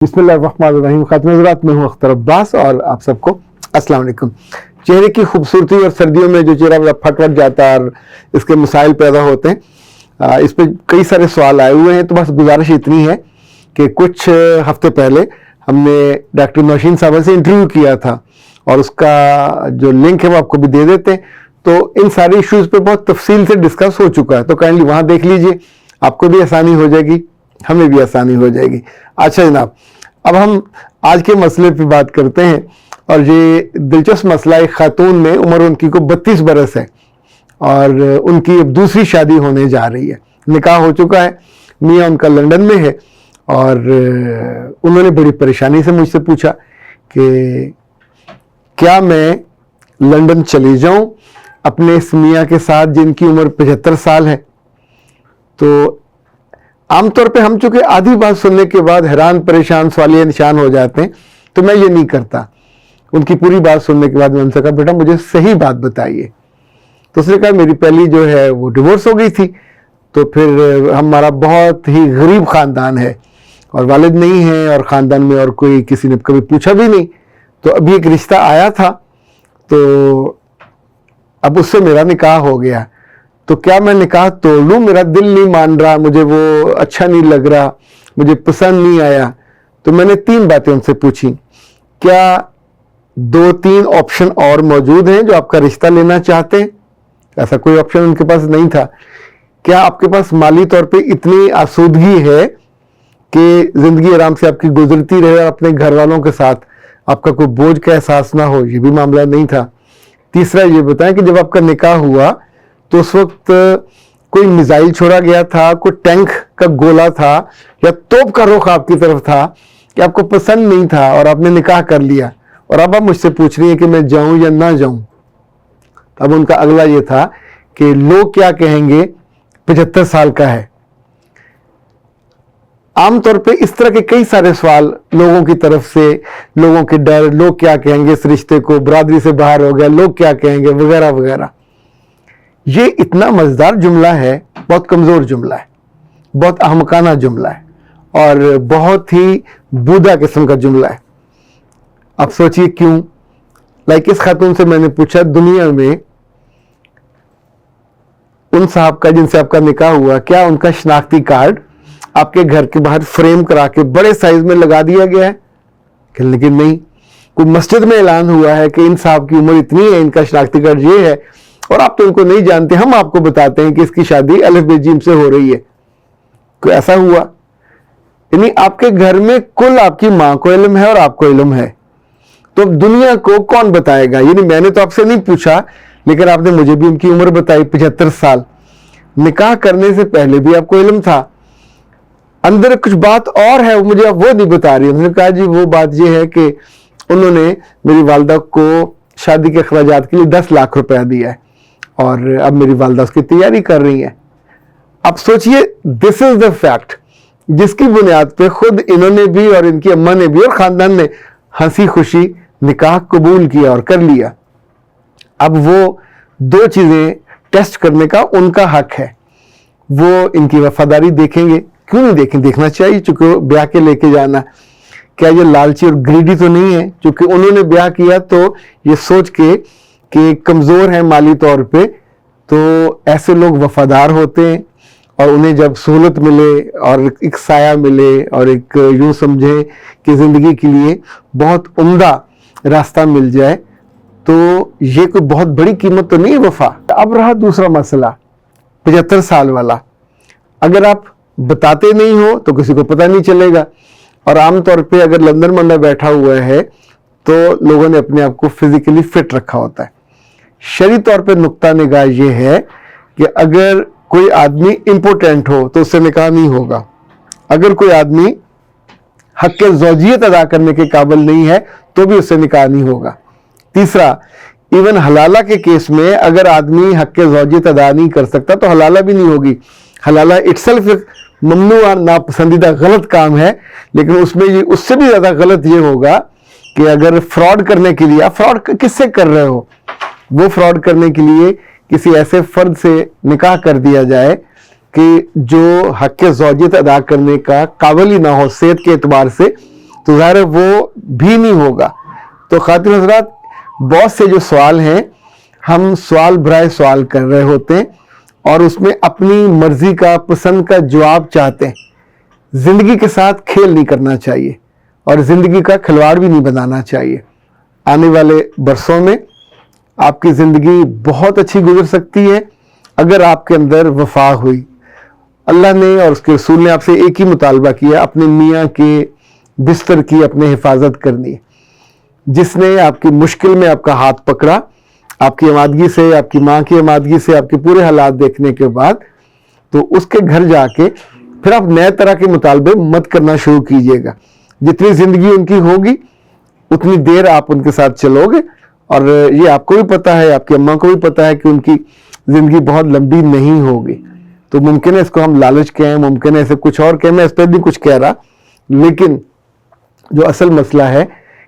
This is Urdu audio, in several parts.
بسم اللہ الرحمن الرحیم. خاتون حضرات، میں ہوں اختر عباس اور آپ سب کو السلام علیکم. چہرے کی خوبصورتی اور سردیوں میں جو چہرہ پھٹ جاتا ہے اور اس کے مسائل پیدا ہوتے ہیں، اس پہ کئی سارے سوال آئے ہوئے ہیں. تو بس گزارش اتنی ہے کہ کچھ ہفتے پہلے ہم نے ڈاکٹر نوشین صاحبہ سے انٹرویو کیا تھا اور اس کا جو لنک ہے وہ آپ کو بھی دے دیتے ہیں. تو ان سارے ایشوز پہ بہت تفصیل سے ڈسکس ہو چکا ہے، تو کائنڈلی وہاں دیکھ لیجئے، آپ کو بھی آسانی ہو جائے گی، ہمیں بھی آسانی ہو جائے گی. اچھا جناب، اب ہم آج کے مسئلے پہ بات کرتے ہیں. اور یہ دلچسپ مسئلہ، ایک خاتون میں عمر ان کی کو 32 برس ہے اور ان کی اب دوسری شادی ہونے جا رہی ہے. نکاح ہو چکا ہے، میاں ان کا لندن میں ہے اور انہوں نے بڑی پریشانی سے مجھ سے پوچھا کہ کیا میں لندن چلی جاؤں اپنے اس میاں کے ساتھ جن کی عمر 75 سال ہے. تو عام طور پہ ہم چونکہ آدھی بات سننے کے بعد حیران پریشان سوالیہ نشان ہو جاتے ہیں، تو میں یہ نہیں کرتا. ان کی پوری بات سننے کے بعد میں ان سے کہا بیٹا مجھے صحیح بات بتائیے. تو اس نے کہا میری پہلی جو ہے وہ ڈیورس ہو گئی تھی، تو پھر ہمارا بہت ہی غریب خاندان ہے اور والد نہیں ہیں اور خاندان میں اور کوئی کسی نے کبھی پوچھا بھی نہیں. تو ابھی ایک رشتہ آیا تھا تو اب اس سے میرا نکاح ہو گیا. تو کیا میں نکاح توڑ لوں؟ میرا دل نہیں مان رہا، مجھے وہ اچھا نہیں لگ رہا، مجھے پسند نہیں آیا. تو میں نے 3 باتیں ان سے پوچھی. کیا 2-3 آپشن اور موجود ہیں جو آپ کا رشتہ لینا چاہتے ہیں؟ ایسا کوئی آپشن ان کے پاس نہیں تھا. کیا آپ کے پاس مالی طور پہ اتنی آسودگی ہے کہ زندگی آرام سے آپ کی گزرتی رہے اور اپنے گھر والوں کے ساتھ آپ کا کوئی بوجھ کا احساس نہ ہو؟ یہ بھی معاملہ نہیں تھا. تیسرا یہ بتائیں کہ جب آپ کا نکاح ہوا تو اس وقت کوئی میزائل چھوڑا گیا تھا، کوئی ٹینک کا گولہ تھا یا توپ کا رخ آپ کی طرف تھا کہ آپ کو پسند نہیں تھا اور آپ نے نکاح کر لیا اور اب آپ مجھ سے پوچھ رہی ہیں کہ میں جاؤں یا نہ جاؤں؟ اب ان کا اگلا یہ تھا کہ لوگ کیا کہیں گے، 75 سال کا ہے. عام طور پہ اس طرح کے کئی سارے سوال لوگوں کی طرف سے، لوگوں کے ڈر، لوگ کیا کہیں گے اس رشتے کو، برادری سے باہر ہو گیا، لوگ کیا کہیں گے، وغیرہ وغیرہ. یہ اتنا مزیدار جملہ ہے، بہت کمزور جملہ ہے، بہت احمقانہ جملہ ہے اور بہت ہی بودا قسم کا جملہ ہے. اب سوچئے کیوں؟ اس خاتون سے میں نے پوچھا دنیا میں ان صاحب کا جن سے آپ کا نکاح ہوا، کیا ان کا شناختی کارڈ آپ کے گھر کے باہر فریم کرا کے بڑے سائز میں لگا دیا گیا ہے؟ لیکن نہیں. کوئی مسجد میں اعلان ہوا ہے کہ ان صاحب کی عمر اتنی ہے، ان کا شناختی کارڈ یہ ہے، اور آپ تو ان کو نہیں جانتے، ہم آپ کو بتاتے ہیں کہ اس کی شادی الف ب ج سے ہو رہی ہے. کوئی ایسا ہوا؟ یعنی آپ کے گھر میں کل آپ کی ماں کو علم ہے اور آپ کو علم ہے، تو دنیا کو کون بتائے گا؟ یعنی میں نے تو آپ سے نہیں پوچھا، لیکن آپ نے مجھے بھی ان کی عمر بتائی 75 سال. نکاح کرنے سے پہلے بھی آپ کو علم تھا. اندر کچھ بات اور ہے، مجھے اب وہ نہیں بتا رہی. انہوں نے کہا جی وہ بات یہ ہے کہ انہوں نے میری والدہ کو شادی کے اخراجات کے لیے 10 لاکھ روپیہ دیا ہے اور اب میری والدہ اس کی تیاری کر رہی ہیں. اب سوچئے دس از دا فیکٹ جس کی بنیاد پہ خود انہوں نے بھی اور ان کی اماں نے بھی اور خاندان نے ہنسی خوشی نکاح قبول کیا اور کر لیا. اب وہ 2 چیزیں ٹیسٹ کرنے کا ان کا حق ہے. وہ ان کی وفاداری دیکھیں گے، کیوں نہیں دیکھیں، دیکھنا چاہیے، چونکہ بیاہ کے لے کے جانا. کیا یہ لالچی اور گریڈی تو نہیں ہے؟ چونکہ انہوں نے بیاہ کیا تو یہ سوچ کے کہ کمزور ہیں مالی طور پہ، تو ایسے لوگ وفادار ہوتے ہیں اور انہیں جب سہولت ملے اور ایک سایہ ملے اور ایک یوں سمجھیں کہ زندگی کے لیے بہت عمدہ راستہ مل جائے، تو یہ کوئی بہت بڑی قیمت تو نہیں ہے وفا. اب رہا دوسرا مسئلہ 75 سال والا. اگر آپ بتاتے نہیں ہو تو کسی کو پتہ نہیں چلے گا. اور عام طور پہ اگر لندن بندہ بیٹھا ہوا ہے تو لوگوں نے اپنے آپ کو فزیکلی فٹ رکھا ہوتا ہے. شرعی طور پہ نقطہ نگاہ یہ ہے کہ اگر کوئی آدمی امپوٹنٹ ہو تو اس سے نکاح نہیں ہوگا. اگر کوئی آدمی حق زوجیت ادا کرنے کے قابل نہیں ہے تو بھی اس سے نکاح نہیں ہوگا. تیسرا، ایون حلالہ کے کیس میں اگر آدمی حق زوجیت ادا نہیں کر سکتا تو حلالہ بھی نہیں ہوگی. حلالہ اٹسیلف ایک ممنوع اور ناپسندیدہ غلط کام ہے، لیکن اس میں اس سے بھی زیادہ غلط یہ ہوگا کہ اگر فراڈ کرنے کے لیے، آپ فراڈ کس سے کر رہے ہو، وہ فراڈ کرنے کے لیے کسی ایسے فرد سے نکاح کر دیا جائے کہ جو حق زوجیت ادا کرنے کا قابل ہی نہ ہو صحت کے اعتبار سے، تو ظاہر ہے وہ بھی نہیں ہوگا. تو خواتین حضرات، بہت سے جو سوال ہیں ہم سوال برائے سوال کر رہے ہوتے ہیں اور اس میں اپنی مرضی کا پسند کا جواب چاہتے ہیں. زندگی کے ساتھ کھیل نہیں کرنا چاہیے اور زندگی کا کھلواڑ بھی نہیں بنانا چاہیے. آنے والے برسوں میں آپ کی زندگی بہت اچھی گزر سکتی ہے اگر آپ کے اندر وفا ہوئی. اللہ نے اور اس کے رسول نے آپ سے ایک ہی مطالبہ کیا، اپنے میاں کے بستر کی اپنے حفاظت کرنی ہے. جس نے آپ کی مشکل میں آپ کا ہاتھ پکڑا، آپ کی امادگی سے، آپ کی ماں کی امادگی سے، آپ کے پورے حالات دیکھنے کے بعد، تو اس کے گھر جا کے پھر آپ نئے طرح کے مطالبے مت کرنا شروع کیجئے گا. جتنی زندگی ان کی ہوگی اتنی دیر آپ ان کے ساتھ چلو گے، اور یہ آپ کو بھی پتا ہے، آپ کی اماں کو بھی پتا ہے کہ ان کی زندگی بہت لمبی نہیں ہوگی. تو ممکن ہے اس کو ہم لالچ کہیں، ممکن ہے اسے کچھ اور کہیں، میں اس پہ بھی کچھ کہہ رہا، لیکن جو اصل مسئلہ ہے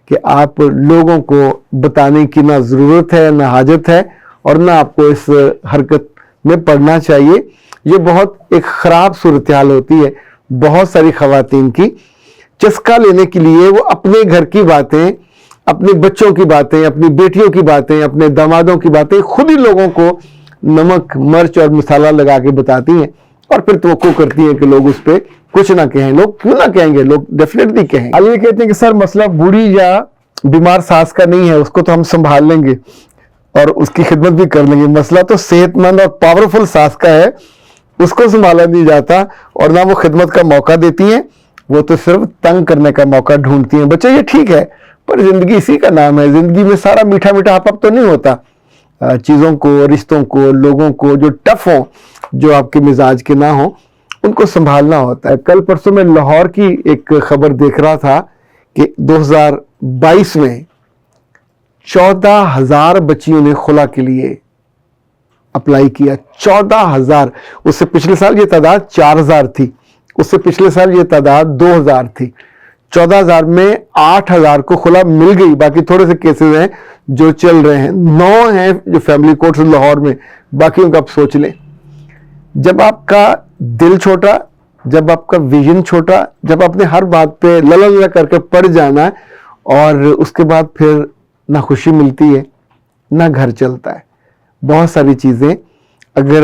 کہ آپ لوگوں کو بتانے کی نہ ضرورت ہے نہ حاجت ہے، اور نہ آپ کو اس حرکت میں پڑنا چاہیے. یہ بہت ایک خراب صورتحال ہوتی ہے بہت ساری خواتین کی. چسکا لینے کے لیے وہ اپنے گھر کی باتیں، اپنے بچوں کی باتیں، اپنی بیٹیوں کی باتیں، اپنے دامادوں کی باتیں خود ہی لوگوں کو نمک مرچ اور مسالہ لگا کے بتاتی ہیں، اور پھر توقع کرتی ہیں کہ لوگ اس پہ کچھ نہ کہیں. لوگ کیوں نہ کہیں گے، لوگ ڈیفینیٹلی کہیں. اب یہ کہتے ہیں کہ سر مسئلہ بوڑھی یا بیمار ساس کا نہیں ہے، اس کو تو ہم سنبھال لیں گے اور اس کی خدمت بھی کر لیں گے. مسئلہ تو صحت مند اور پاورفل ساس کا ہے، اس کو سنبھالا نہیں جاتا اور نہ وہ خدمت کا موقع دیتی ہیں، وہ تو صرف تنگ کرنے کا موقع ڈھونڈتی ہیں. بچے یہ ٹھیک ہے، پر زندگی اسی کا نام ہے. زندگی میں سارا میٹھا میٹھا ہپ تو نہیں ہوتا. چیزوں کو، رشتوں کو، لوگوں کو جو ٹف ہوں، جو آپ کے مزاج کے نہ ہوں، ان کو سنبھالنا ہوتا ہے. کل پرسوں میں لاہور کی ایک خبر دیکھ رہا تھا کہ 2022 میں 14,000 بچیوں نے خلا کے لیے اپلائی کیا. 14,000. اس سے پچھلے سال یہ تعداد 4,000 تھی، اس سے پچھلے سال یہ تعداد 2,000 تھی. 14,000 میں 8,000 کو خلا مل گئی. باقی تھوڑے سے کیسز ہیں جو چل رہے ہیں. 9 ہیں جو فیملی کورٹس لاہور میں، باقی ان کا آپ سوچ لیں. جب آپ کا دل چھوٹا، جب آپ کا ویژن چھوٹا، جب آپ نے ہر بات پہ للا کر کے پڑ جانا اور اس کے بعد پھر نہ خوشی ملتی ہے نہ گھر چلتا ہے. بہت ساری چیزیں اگر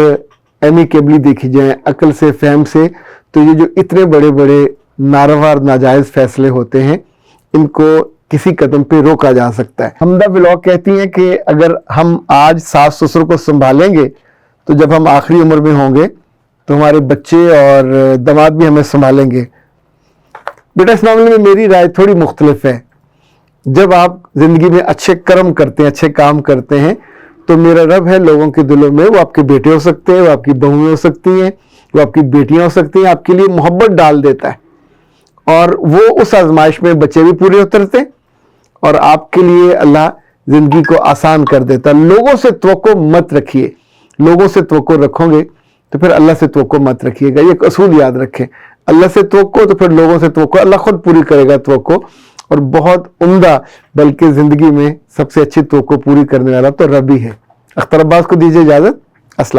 ایمیکیبلی دیکھی جائیں، عقل سے، فہم سے، تو یہ جو اتنے بڑے بڑے ناروا اور ناجائز فیصلے ہوتے ہیں ان کو کسی قدم پہ روکا جا سکتا ہے. حمدہ ولاگ کہتی ہیں کہ اگر ہم آج ساس سسر کو سنبھالیں گے تو جب ہم آخری عمر میں ہوں گے تو ہمارے بچے اور داماد بھی ہمیں سنبھالیں گے. بیٹا اس معاملے میں میری رائے تھوڑی مختلف ہے. جب آپ زندگی میں اچھے کرم کرتے ہیں، اچھے کام کرتے ہیں، تو میرا رب ہے لوگوں کے دلوں میں، وہ آپ کے بیٹے ہو سکتے ہیں، وہ آپ کی بہویں ہو سکتی ہیں، وہ آپ کی بیٹیاں ہو سکتی ہیں، آپ کے لیے محبت ڈال دیتا ہے. اور وہ اس آزمائش میں بچے بھی پورے اترتے اور آپ کے لیے اللہ زندگی کو آسان کر دیتا. لوگوں سے توقع مت رکھیے. لوگوں سے توقع رکھو گے تو پھر اللہ سے توقع مت رکھیے گا. یہ اصول یاد رکھیں. اللہ سے توقع تو پھر لوگوں سے توقع، اللہ خود پوری کرے گا توقع. اور بہت عمدہ، بلکہ زندگی میں سب سے اچھی توقع پوری کرنے والا تو رب ہی ہے. اختر عباس کو دیجیے اجازت. السلام.